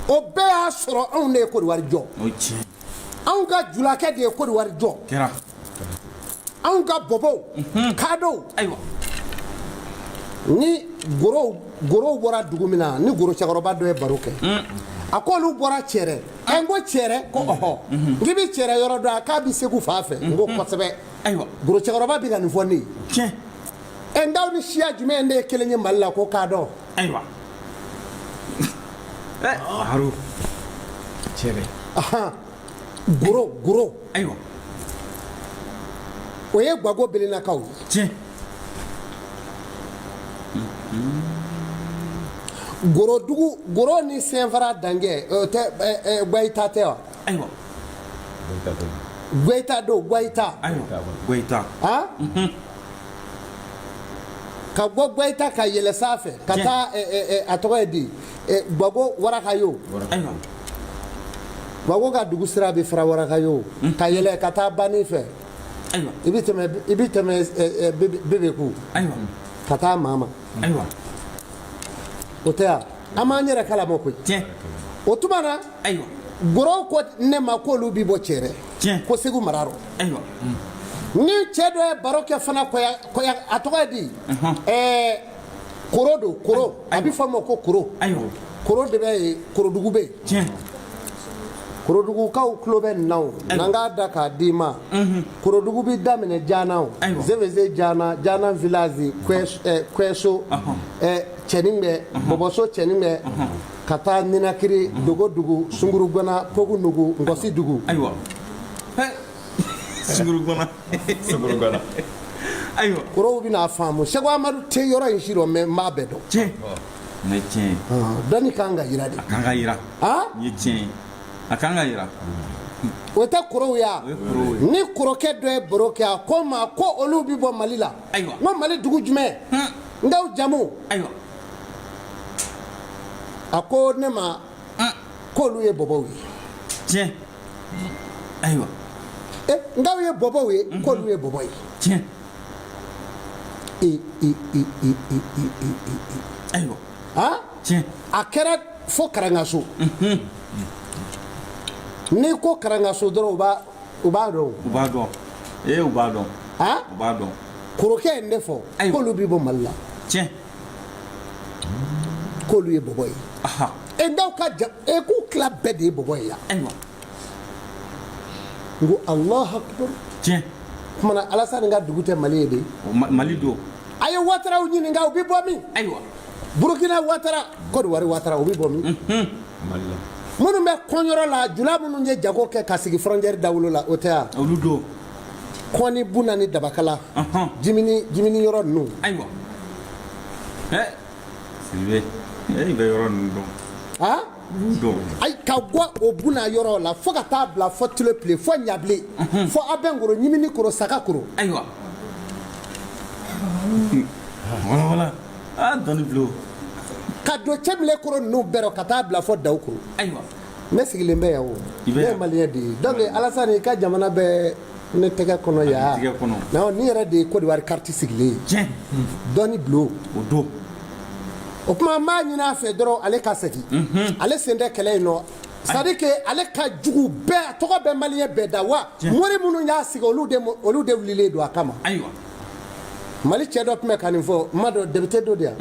o bɛɛ y'a sɔrɔ anw de ye Côte d'Ivoire jɔ o tiɲɛ anw ka julakɛ de ye Côte d'Ivoire jɔ kɛra anw ka bɔbɔw kaadɔw ayiwa ni gorow bɔra dugu min na ni goro cɛkɔrɔba dɔ ye baro kɛ a ko olu bɔra cɛrɛ n ko cɛrɛ ko ɔhɔ k'i bi cɛrɛ yɔrɔ dɔ a k'a bi Segu fan fɛ n ko kosɛbɛ ayiwa goro cɛkɔrɔba bɛ ka nin fɔ ne ye tiɲɛ n'aw ni siya jumɛn de ye kelen ye Mali la ko k'a dɔn ayiwa Haru cɛrɛ goro ayiwa o ye Gwago Belenakaw ye tiɲɛ goro ni Senfara Dangɛ o tɛ Guaita tɛ wa ayiwa Guaita don Guaita ayiwa Guaita ka bɔ Guaita ka yɛlɛ sanfɛ ka taa a tɔgɔ ye di Gwago Warakayo ayiwa Gwago ka dugu sira bɛ fara Warakayo ka yɛlɛ ka taa Bani fɛ ayiwa i bi tɛmɛ Bebeku ayiwa ka taa Mama ayiwa o tɛ yan an b'an yɛrɛ kalama koyi tiɲɛ o tuma na ayiwa gorow ko ne ma k'olu bi bɔ cɛrɛ tiɲɛ ko Segu mara rɔ ayiwa ni cɛ dɔ ye baro kɛ fana koya a tɔgɔ ye di koro don koro a bɛ fɔ a ma ko koro ayiwa koro de bɛ yen Korodugu bɛ yen tiɲɛ Korodugukaw tulo bɛ nin na o n'an k'a da k'a d'i ma Korodugu bɛ daminɛ Jana o Zeveze Jana village Kweso Cɛningbɛ Bɔbɔso Cɛningbɛ ka taa Ninakiri Dogodugu Sungurugana Pogunugu Ngɔsidugu ayiwa Sungurugana ayiwa korow bɛna faamu Seko Amadu tɛ yɔrɔ in si rɔ mais n b'a bɛɛ dɔn tiɲɛ ne tiɲɛ dɔnni kan ka yira de a kan ka yira ni tiɲɛ a kan ka yira o tɛ korow ya ni korokɛ dɔ ye baro kɛ a ko n ma ko olu bɛ bɔ Mali la ayiwa n ko Mali dugu jumɛn n k'aw jamu ayiwa a ko ne ma k'olu ye bɔbɔw ye tiɲɛ ayiwa n k'aw ye bɔbɔw ye k'olu ye bɔbɔ ye tiɲɛ ayiwa tiɲɛ a kɛra fo Karangaso n'i ko Karangaso dɔrɔn u b'a dɔn u b'a dɔn u b'a dɔn u b'a dɔn korokɛ ye ne fɔ k'olu bɛ bɔ Mali la tiɲɛ k'olu ye bɔbɔ ye n'aw ka k'u tila bɛɛ de ye bɔbɔ ye yan ayiwa n ko Alahu Akibaru tiɲɛ kumana Alasani ka dugu tɛ Mali ye de Mali don a ye Wataraw ɲininka u bɛ bɔ min ayiwa Burukina Watara Côte d'Ivoire Watara u bɛ bɔ min minnu bɛ kɔnyɔrɔ la jula minnu ye jago kɛ ka sigi frontière dawolo la o tɛ yan olu don kɔni buna ni dabakala jimini yɔrɔ ninnu ayiwa Siribe i bɛ yɔrɔ ninnu dɔn ayi ka bɔ o buna yɔrɔ la fo ka taa bila fɔ Tulepile fo Ɲabile fo Abɛnkoro Ɲimini koro Sakakoro ayiwa wala dɔnni bilo ka don Cɛmile koro ninnu bɛɛ rɔ ka taa bila fɔ Dawukoro ayiwa ne sigilen bɛ yan o ne ye maliyɛn de ye donc Alasani i ka jamana bɛ ne tɛgɛ kɔnɔ yan ni yɛrɛ de ye Côte d'Ivoire carte sigilen ye dɔnni bilo o don o kuma n b'a ɲini a fɛ dɔrɔn ale ka segin ale sen tɛ kɛlɛ in nɔ c'est à dire que ale ka jugu bɛɛ tɔgɔ bɛ maliyɛn bɛɛ da wa mori minnu y'a sigi olu de wulilen don a kama ayiwa Mali cɛ dɔ tun bɛ ka nin fɔ n ma dɔn député dɔ de yan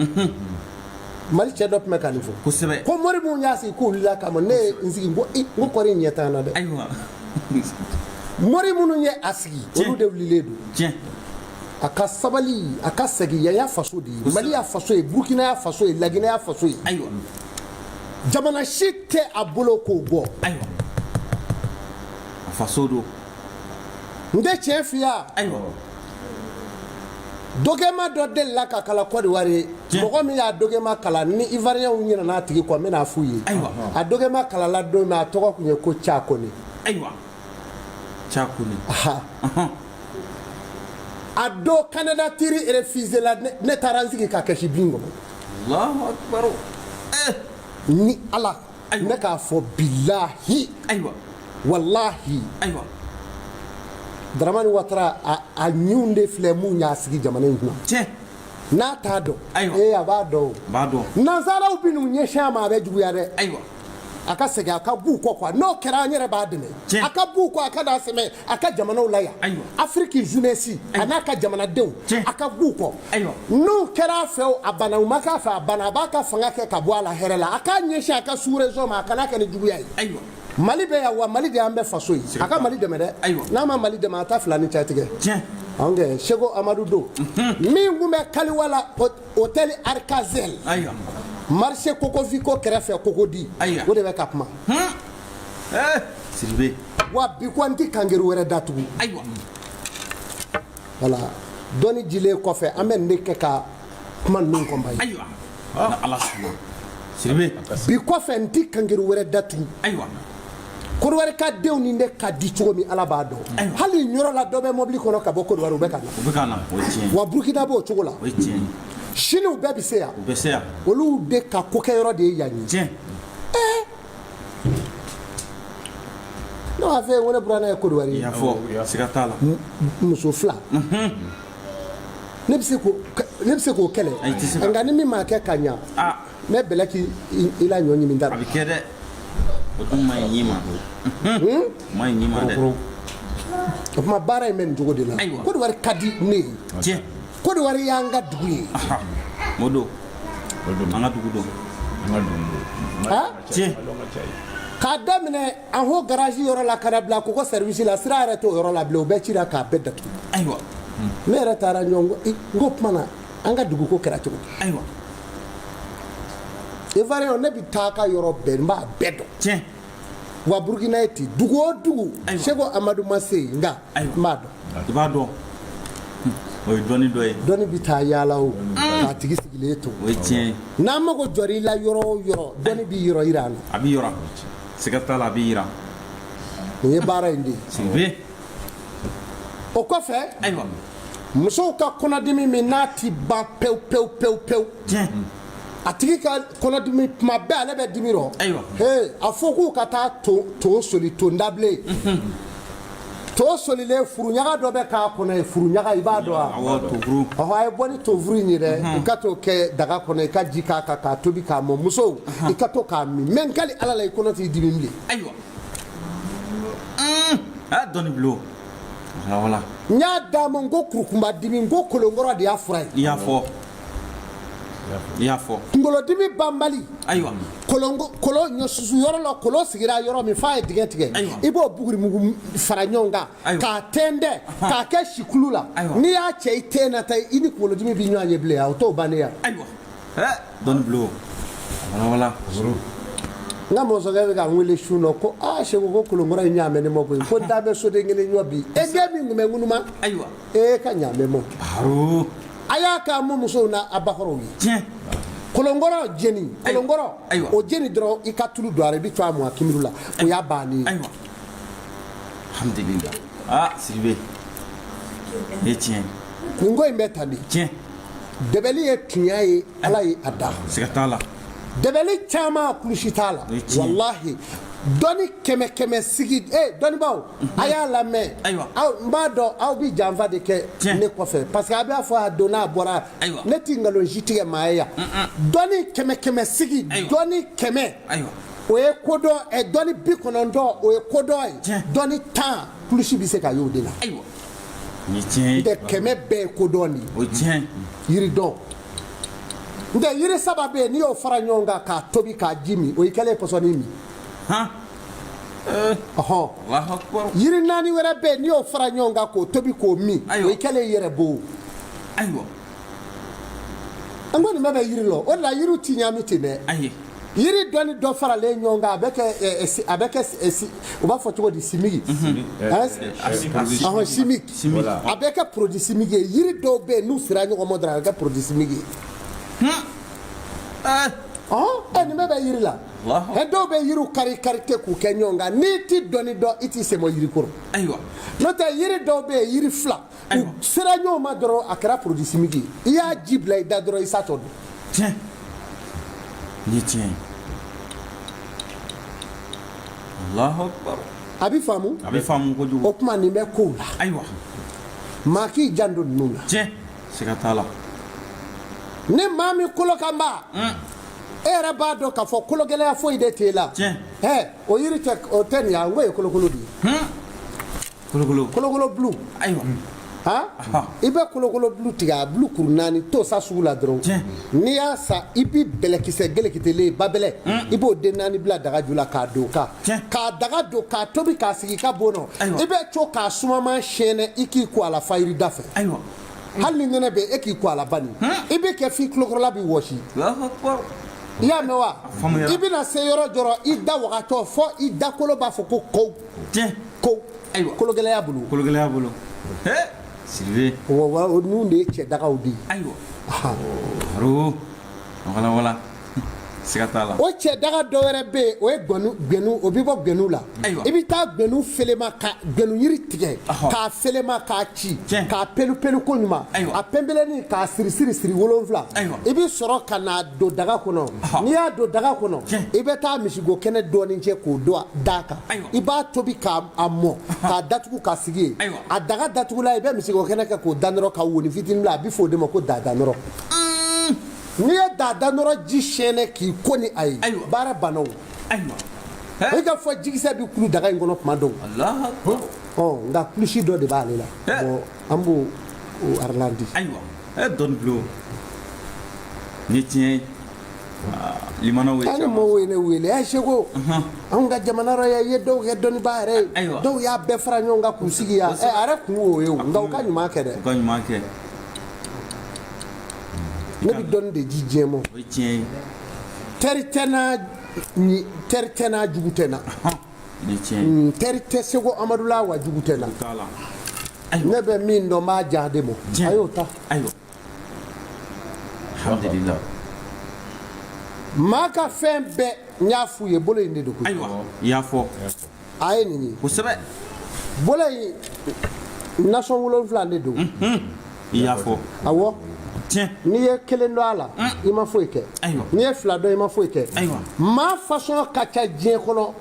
Mali cɛ dɔ tun bɛ ka nin fɔ kosɛbɛ ko mori minnu y'a sigi k'u wulila kama ne ye n sigi n ko kɔri ɲɛ t'an na dɛ ayiwa mori minnu ye a sigi olu de wulilen don tiɲɛ a ka sabali a ka segin yan y'a faso de ye Mali y'a faso ye Burkina y'a faso ye Laginɛ y'a faso ye ayiwa jamana si tɛ a bolo k'o bɔ ayiwa a faso don n tɛ tiɲɛ f'i ye ayiwa dogema dɔ delila ka kalan Côte d'Ivoire ye mɔgɔ min y'a dogema kalan ni Ivoirien ɲinɛna a tigi kɔ n bɛna f'u ye a dogema kalala don min a tɔgɔ tun ye ko Cakone ayiwa Cakone a don candidature refusé la ne taara n sigi ka kɛsi bin kɔnɔ Allahu Akbar ni Ala ne k'a fɔ bilahi ayiwa wallahi ayiwa Dramani Ouattara a ɲinw de filɛ mun y'a sigi jamana in kunna tiɲɛ n'a t'a dɔn ayiwa a b'a dɔn b'a dɔn nanzaraw bɛ n'u ɲɛsin a ma a bɛ juguya dɛ ayiwa a ka segin a ka b'u kɔ quoi n'o kɛra an yɛrɛ b'a dɛmɛ Tiɲɛ. a ka b'u kɔ a ka n'a sɛmɛ a ka jamanaw la yan Ayiwa. Afrique jeunesse a n'a ka jamanadenw Tiɲɛ. a ka b'u kɔ Ayiwa. n'u kɛra a fɛ o, a banna u ma k'a fɛ a banna a b'a ka fanga kɛ ka bɔ a la hɛrɛ la a k'a ɲɛsin a ka sous-région ma a kana kɛ ni juguya ye ayiwa Mali bɛ yan wa Mali de y'an bɛɛ faso ye a ka Mali dɛmɛ dɛ Ayiwa. n'a ma Mali dɛmɛ a ta fila ni cɛ tigɛ tiɲɛ anw kɛ Seko Amadu don min kun bɛ Kaliwa la hôtel Arcazel ayiwa marché Kokofiko kɛrɛfɛ Kokodi Ayiwa. o de bɛ ka kuma Sidibe wa bi ko n ti kangeri wɛrɛ datugu ayiwa wala dɔnni dilen kɔfɛ an bɛ nin de kɛ ka kuma ninnu kɔnba ye ayiwa na ala sɔnna Sidibe bi kɔfɛ n ti kangeri wɛrɛ datugu ayiwa Kodowari ka denw ni de ka di cogo min ala b'a dɔn Ayiwa. hali yɔrɔ la dɔ bɛ mobili kɔnɔ ka bɔ Kodowari u bɛ ka na u bɛ ka na o ye tiɲɛ wa Burukina b'o cogo la o ye tiɲɛ Sini u bɛɛ bɛ se yan u bɛ se yan olu de ka kokɛyɔrɔ de ye yan ye tiɲɛ ne b'a fɛ yen ko ne buranna ye Kodowari i ye y'a fɔ siga t'a la muso fila ne bɛ se k'o kɛlɛ Ayi, tɛ se ka. nka ni min m'a kɛ ka ɲa ah n bɛ bɛlɛ k'i la ɲɔ ɲimi da a bɛ kɛ dɛ o dun ma ɲi ɲi ma ma ɲi ɲi ma dɛ o tuma baara in bɛ nin cogo de la Ayiwa. Kodowari ka di ne ye tiɲɛ Kodowari y'an ka dugu ye aha o don an ka dugu don ha tiɲɛ k'a daminɛ an ho garage yɔrɔ la ka na bila k'o service la sira yɛrɛ t'o yɔrɔ la bilen o bɛɛ cira k'a bɛɛ datugu ayiwa ne yɛrɛ taara ɲɔgɔn n ko tuma na an ka dugu ko kɛra cogo di ayiwa Ivoirien ne bɛ taa ka yɔrɔ bɛɛ n b'a bɛɛ dɔn tiɲɛ wa Burukina ye ten dugu o dugu Ayiwa. Seko Amadu ma se yen nka Ayiwa. n b'a dɔn i b'a dɔn o ye dɔnni dɔ ye dɔnni bɛ taa yaala o k'a tigi sigilen to o ye tiɲɛ ye n'an mago jɔra i la yɔrɔ o yɔrɔ dɔnni b'i yɔrɔ yira an na a bɛ yira siga t'a la a bɛ yira o ye baara in de ye Sidibe o kɔfɛ ayiwa musow ka kɔnɔdimi min n'a ti ban pewu pewu pewu pewu tiɲɛ a tigi ka kɔnɔdimi tuma bɛɛ ale bɛ dimi rɔ Ayiwa. a fɔ k'u ka taa to soli to dabilen to solilen furuɲaga dɔ bɛ k'a kɔnɔ ye furuɲaga i b'a dɔn wa awɔ tofuru ɔhɔ a ye bɔ ni tofuru in ye dɛ i ka t'o kɛ daga kɔnɔ i ka ji k'a kan k'a tobi k'a mɔ musow i ka to k'a min mɛ n kali ala la i kɔnɔ t'i dimi bilen ayiwa a y'a dɔnni bilo wala n y'a d'a ma n ko kurukunba dimi n ko kolonkɔrɔ de y'a fura ye i y'a fɔ i y'a fɔ kunkolodimi banbali ayiwa kolo ɲɔsusu yɔrɔ la kolo sigira yɔrɔ min f'a ye dingɛ tigɛ Ayiwa. i b'o bugurimugu fara ɲɔgɔn kan Ayiwa. k'a tɛntɛn k'a kɛ sikulu la Ayiwa. n'i y'a cɛ i tɛn na ta i ni kunkolodimi bɛ ɲɔgɔn ye bilen o t'o bannen yan ayiwa dɔnni bilo wala n ka mɔnsɔnkɛ bɛ ka n wele su nɔ ko Seko ko kolonkɔrɔ in ɲaamɛ ne ma koyi ko da bɛ soden kelen ɲɔ bi e den min tun bɛ ŋunuma ayiwa ka ɲaamɛ ma baro a y'a k'a mɔ musow n'a a bakɔrɔw ye tiɲɛ kolonkɔrɔ jeni kolonkɔrɔ Ayiwa. o jeni dɔrɔn i ka tulu don a la i bɛ to a mɔ a kimiru la o y'a bannen ye ayiwa alhamdulilah Sidibe i ye tiɲɛ nin ko in bɛ tan de tiɲɛ dɛbɛli ye tiɲɛ ye ala ye a da siga t'a la dɛbɛli caman kulusi t'a la O ye tiɲɛ. walahi dɔnni kɛmɛ kɛmɛ sigi dɔnnibaw a y'a lamɛn Ayiwa. n b'a dɔn aw bɛ janfa de kɛ Tiɲɛ. ne kɔfɛ parce que a b'a fɔ a don n'a bɔra Ayiwa. ne ti nkalon si tigɛ maa ye yan dɔnni kɛmɛ kɛmɛ sigi Ayiwa. dɔnni kɛmɛ ayiwa o ye kodɔn dɔnni 90 o ye kodɔn ye Tiɲɛ. dɔnni 10 kulusi bɛ se ka ye o de la ayiwa nin ye tiɲɛ ye n tɛ kɛmɛ bɛɛ ye kodɔn de ye o ye tiɲɛ yiridɔn n tɛ yiri saba bɛ yen n'i y'o fara ɲɔgɔn kan k'a tobi k'a ji min o y'i kɛlen ye pɔsɔni min han ɔhɔn Allahu akbar yiri naani wɛrɛ bɛ yen n'i y'o fara ɲɔgɔn kan k'o tobi k'o min Ayiwa. o y'i kɛlen ye yɛrɛ bo ayiwa an ko nin bɛɛ bɛ yiri la o de la yiriw ti ɲaami ten dɛ ayi yiri dɔ ni dɔ faralen ɲɔgɔn kan a bɛ kɛ u b'a fɔ cogo di simigi ɔhɔn simigi Voilà. a bɛ kɛ produit simigi ye yiri dɔw bɛ yen n'u sera ɲɔgɔn ma dɔrɔn a bɛ kɛ produit simigi ye nin bɛɛ bɛ yiri la Allahu. dɔw bɛ yiriw kari kari ten k'u kɛ ɲɔgɔn kan n'i ti dɔnni dɔn i t'i sɛmɔ yiri kɔrɔ ayiwa n'o tɛ yiri dɔw bɛ yen yiri fila u Ayiwa. sera ɲɔgɔn ma dɔrɔn a kɛra produit simigi ye i y'a ji bila i da dɔrɔn i sa tɔ don tiɲɛ nin ye tiɲɛ ye Allahu akbar a bɛ faamu kojugu o kuma nin bɛ kow la ayiwa maa k'i janto ninnu la tiɲɛ siga t'a la ni maa min kolokanba e yɛrɛ b'a dɔn k'a fɔ kologɛlɛya foyi de t'e la tiɲɛ o yiri tɛ nin ye n ko ye kolokolo de ye kolokolo bulu ayiwa i bɛ kolokolo bulu tigɛ a bulu kuru 4 t'o sa sugu la dɔrɔn n'i y'a sa i bi bɛlɛkisɛ gelekitelen ba bɛlɛ i b'o den 4 bila daga ju la k'a don kan k'a daga don k'a tobi k'a sigi i ka bon nɔ i bɛ co k'a sumaman siyɛnɛ i k'i ko a la fayirida fɛ hali ni nɛnɛ bɛ e k'i ko a la bani i bɛ kɛ f'i kulokɔrɔla bɛ wɔsi i y'a mɛn wa i bɛna se yɔrɔ jɔrɔ i da wagatɔ fɔ i da kolo b'a fɔ ko kow kologɛlɛya bolo Sylvie wa ninnu de ye cɛ dagaw de ye ayiwa wala siga t'a la o cɛ daga dɔ wɛrɛ bɛ yen o ye gbɛnu o bɛ bɔ gbɛnu la i bɛ taa gbɛnu felema ka gbɛnu yiri tigɛ k'a felema k'a ci k'a pelu ko ɲuman a pɛnpɛlɛnin k'a siri 7 i bɛ sɔrɔ ka na don daga kɔnɔ n'i y'a don daga kɔnɔ i bɛ taa misigo kɛnɛ dɔɔnin cɛ k'o da kan i b'a tobi k'a mɔ k'a datugu k'a sigi yen a daga datugula i bɛ misigo kɛnɛ kɛ k'o da nɔrɔ ka woni fitinin la a bɛ fɔ o de ma ko dada nɔrɔ n'i ye dada nɔrɔ ji siyɛnɛ k'i ko ni a ye baara banna o i ka fɔ jikisɛ bɛ kulu daga in kɔnɔ tuma dɔw nka kulusi dɔ de b'ale la an b'o arlandi ayiwa dɔnni bulon ni tiɲɛ limanaw ye caman mɔgɔw ye ne wele seko anw ka jamana yɔrɔ i ye dɔw kɛ dɔnnibaa yɛrɛ ye dɔw y'a bɛɛ fara ɲɔgɔn kan k'u sigi yan a yɛrɛ kun y'o ye nka u ka ɲuman kɛ dɛ u ka ɲuman kɛ ne bɛ dɔnni de di diɲɛ ma o ye tiɲɛ ye teri tɛ n'a jugu tɛ n na ni tiɲɛ teri tɛ seko amadu la wa jugu tɛ n na ne bɛ min dɔn n b'a diya de ma a y'o ta ayiwa alhamdulilah maa ka fɛn bɛɛ n y'a f'u ye bolo in de don ayiwa i y'a fɔ a ye nin ye kosɛbɛ bolo in nasɔn 7 de don i y'a fɔ awɔ n'i ye 1 dɔn a la i ma foyi kɛ n'i ye 2 dɔn i ma foyi kɛ maa fasɔn ka ca diɲɛ kɔnɔ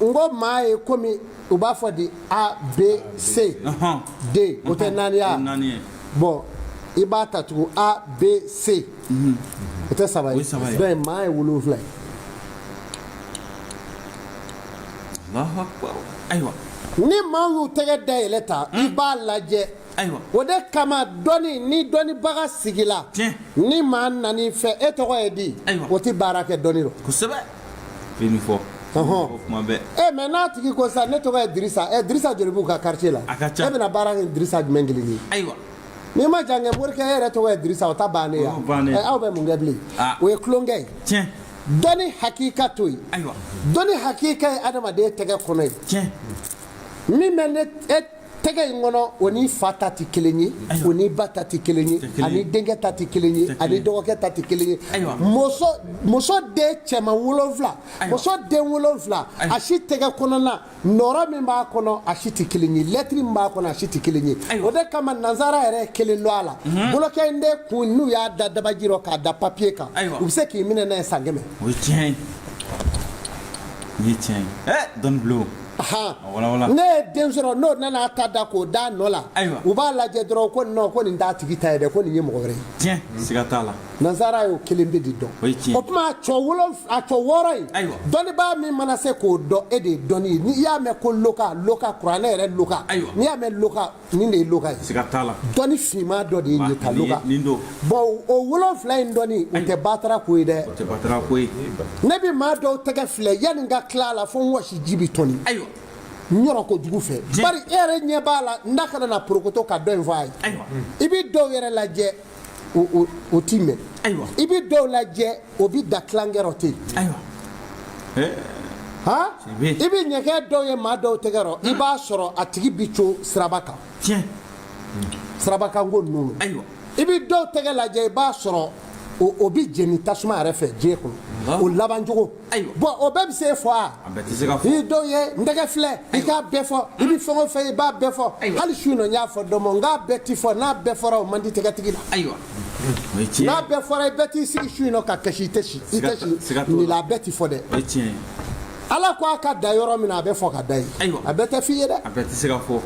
n ko maa ye komi u b'a fɔ de A B C D o tɛ 4 ye bɔn i b'a ta tugun A B C o tɛ 3 ye donc maa ye 7 ye ayiwa ni maa y'u tɛgɛ dayɛlɛ ta i b'a lajɛ o de kama ni dɔnnibaga sigila ni maa nani fɛ e tɔgɔ ye di o tɛ baara kɛ dɔnni rɔ kosɛbɛ fini fɔ kuma bɛɛ mɛ n'a tigi ko sa ne tɔgɔ ye Dirisa joli b'u ka quartier la e bɛna baara kɛ Dirisa jumɛn kelen ye ayiwa n'i ma jan kɛ morikɛ e yɛrɛ tɔgɔ ye Dirisa o ta bannen ye aw bɛ mun kɛ bilen o ye tulonkɛ ye dɔnni hakika to yen dɔnni hakika ye adamaden tɛgɛ kɔnɔ ye min bɛ ne tɛgɛ in kɔnɔ o ni fa ta tɛ kelen ye o ni ba ta tɛ kelen ye ani denkɛ ta tɛ kelen ye ani dɔgɔkɛ ta tɛ kelen ye muso den cɛman 7 muso den 7 a si tɛgɛ kɔnɔna nɔrɔ min b'a kɔnɔ a si tɛ kelen ye lɛtiri min b'a kɔnɔ a si tɛ kelen ye o de kama nansara yɛrɛ ye kelen dɔn a la bolokɛ in de kun n'u y'a da dabaji rɔ k'a da papiye kan u bɛ se k'i minɛ n'a ye san 100 o ye tiɲɛ ye nin ye tiɲɛ ye dɔnni bulon ne ye den sɔrɔ n'o nana ta da k'o da nɔ la u b'a lajɛ dɔrɔn ko non ko nin t'a tigi ta ye dɛ ko nin ye mɔgɔ wɛrɛ ye tiɲɛ siga t'a la nansara y'o 1 de dɔn o tuma a cɔ 6 in dɔnnibaa min mana se k'o dɔn e de ye dɔnni ye n'i y'a mɛn ko loka kuranɛ yɛrɛ loka n'i y'a mɛn loka nin de ye loka ye siga t'a la dɔnni finman dɔ de ye nin ka loka bɔn o 7 in dɔnni o tɛ batara ko ye dɛ ne bɛ maa dɔw tɛgɛ filɛ yanni n ka tila a la fo n wɔsi ji bɛ tɔni n yɔrɔ kojugu fɛ bari e yɛrɛ ɲɛ b'a la n da kana na porokoto ka dɔ in fɔ a ye i bɛ dɔw yɛrɛ lajɛ o t'i mɛn i bɛ dɔw lajɛ o bɛ da tilankɛ ten i bɛ ɲɛgɛn dɔw ye maa dɔw tɛgɛ rɔ i b'a sɔrɔ a tigi bɛ co siraba kan sirabakanko ninnu i bɛ dɔw tɛgɛ lajɛ i b'a sɔrɔ o bɛ jeni tasuma yɛrɛ fɛ diɲɛ kɔnɔ o laban cogo bɔn o bɛɛ bɛ se fɔ a i dɔw ye n tɛgɛ filɛ i k'a bɛɛ fɔ i bɛ fɛn o fɛn i b'a bɛɛ fɔ hali su in na n y'a fɔ dɔ ma n k'a bɛɛ ti fɔ n'a bɛɛ fɔra o man di tɛgɛtigi la n'a bɛɛ fɔra i bɛɛ t'i sigi su in na ka kasi i tɛ si nin la a bɛɛ ti fɔ dɛ ala ko aka da yɔrɔ min a bɛ fɔ ka da ye a bɛ tɛ f'i ye dɛ a bɛ tɛ se ka fɔ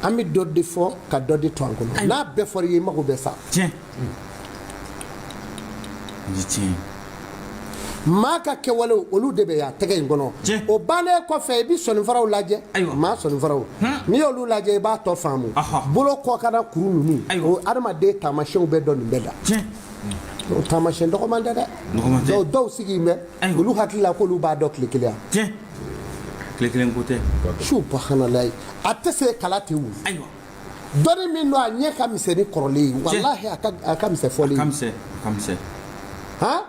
an bɛ dɔ de fɔ ka dɔ de to an kɔnɔ n'a bɛɛ fɔra i ye i mago bɛ sa tiɲɛ ni tiɲɛ maa ka kɛwalew olu de bɛ yan tɛgɛ in kɔnɔ o bannen kɔfɛ i bɛ sɔnifaraw lajɛ maa sɔnifaraw n'i y'olu lajɛ i b'a tɔ faamu bolo kɔ kana kuru ninnu o adamaden taamasiyɛnw bɛ dɔn nin bɛɛ la o taamasiyɛn dɔgɔman tɛ dɛ dɔw sigi yen bɛ olu hakili la k'olu b'a dɔn tile kelen yan tile kelen ko tɛ subahanallahi a tɛ se kala tɛ wuli dɔnni min don a ɲɛ ka misɛn ni kɔrɔlen ye walahi a ka misɛn fɔlen ye a ka misɛn han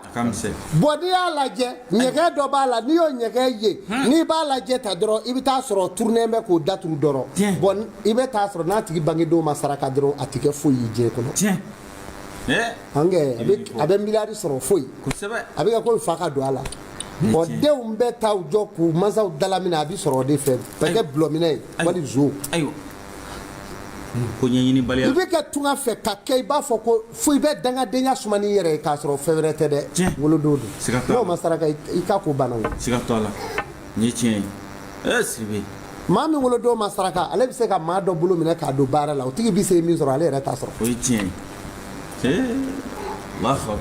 bɔn n'i y'a lajɛ ɲɛgɛn dɔ b'a la n'i y'o ɲɛgɛn ye n'i b'a lajɛ ta dɔrɔn i bɛ taa sɔrɔ turunen bɛ k'o datugu dɔrɔn bɔn i bɛ taa sɔrɔ n'a tigi bangedenw ma saraka dɔrɔn a tɛ kɛ foyi ye diɲɛ kɔnɔ hankɛ a bɛ miliyari sɔrɔ foyi a bɛ kɛ ko fa ka don a la bɔn denw bɛ taa jɔ k'u mansaw dalamina a bɛ sɔrɔ o de fɛ bɛ kɛ dulɔminɛ ye wali zo ko ɲɛɲini baliya i bɛ kɛ tunga fɛ ka kɛ i b'a fɔ ko fo i bɛ dangadenya suma n'i yɛrɛ ye k'a sɔrɔ fɛn wɛrɛ tɛ dɛ wolodenw don n'o ma saraka i ka ko banna o siga t'a la nin ye tiɲɛ ye Sidibe maa min wolodenw ma saraka ale bɛ se ka maa dɔ bolo minɛ k'a don baara la o tigi bɛ se min sɔrɔ ale yɛrɛ t'a sɔrɔ o ye tiɲɛ ye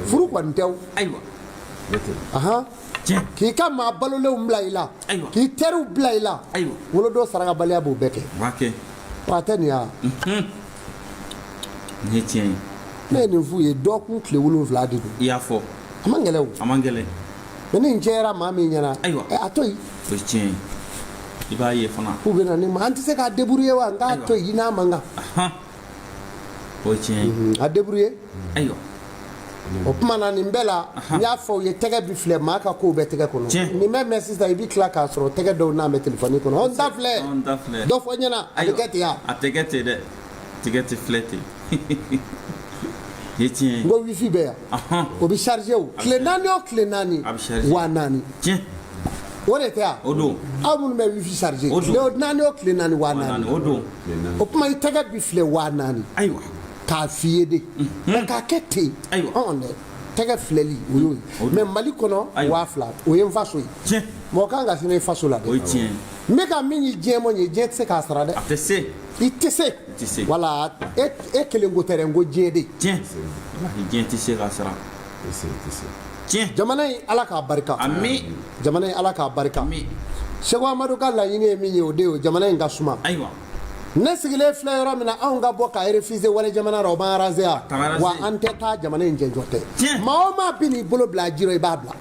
furu kɔni tɛ o ahan k'i ka maa balolenw bila i la k'i teriw bila i la wolodenw sarakabaliya b'o bɛɛ kɛ b'a kɛ wa a tɛ nin ya nin ye tiɲɛ ye ne ye nin f'u ye dɔgɔkun tile 7 de don i y'a fɔ a man gɛlɛn o a man gɛlɛn mɛ ni nin cɛyara maa min ɲɛna a to yen o ye tiɲɛ ye i b'a ye fana k'u bɛ na ne ma an tɛ se k'a débrouiller wa n k'a to yen i n'a man kan o ye tiɲɛ ye a débrouiller ayiwa o tuma na nin bɛɛ la n y'a fɔ u ye tɛgɛ bi filɛ maa ka kow bɛ tɛgɛ kɔnɔ nin bɛ mɛn sisan i bɛ tila k'a sɔrɔ tɛgɛ dɔw n'a bɛ telefɔni kɔnɔ n ta filɛ dɔ fɔ ɲɛna a bɛ kɛ ten wa a tɛ kɛ ten dɛ tɛgɛ tɛ filɛ ten ye tiɲɛ ye n ko wifi bɛ yan o bɛ charger o tile 4 o tile 4 4,000 tiɲɛ o de tɛ yan o don aw minnu bɛ wifi charger tile 4 o tile 4 4,000 o don o tuma i tɛgɛ bi filɛ 4,000 ayiwa k'a f'i ye de mɛ k'a kɛ ten ɔn dɛ tɛgɛ filɛli o y'o ye mɛ mali kɔnɔ 2,000 o ye n faso ye mɔgɔ kan ka se ne faso la dɛ o ye tiɲɛ n bɛ ka min ye diɲɛ mɔn ye diɲɛ tɛ se k'a sara dɛ a tɛ se i tɛ se wala e kelen ko tɛ dɛ n ko diɲɛ de tiɲɛ diɲɛ tɛ se k'a sara tiɲɛ jamana in ala k'a barika ami jamana in ala k'a barika Seko Amadu ka laɲini ye min ye o de ye jamana in ka suma ayiwa ne sigilen filɛ yɔrɔ min na anw ka bɔ ka refuser wale jamana ra o b'an raser yan wa an tɛ taa jamana in jɛnjɔ tɛ maa o maa bi n'i bolo bila ji rɔ i b'a bila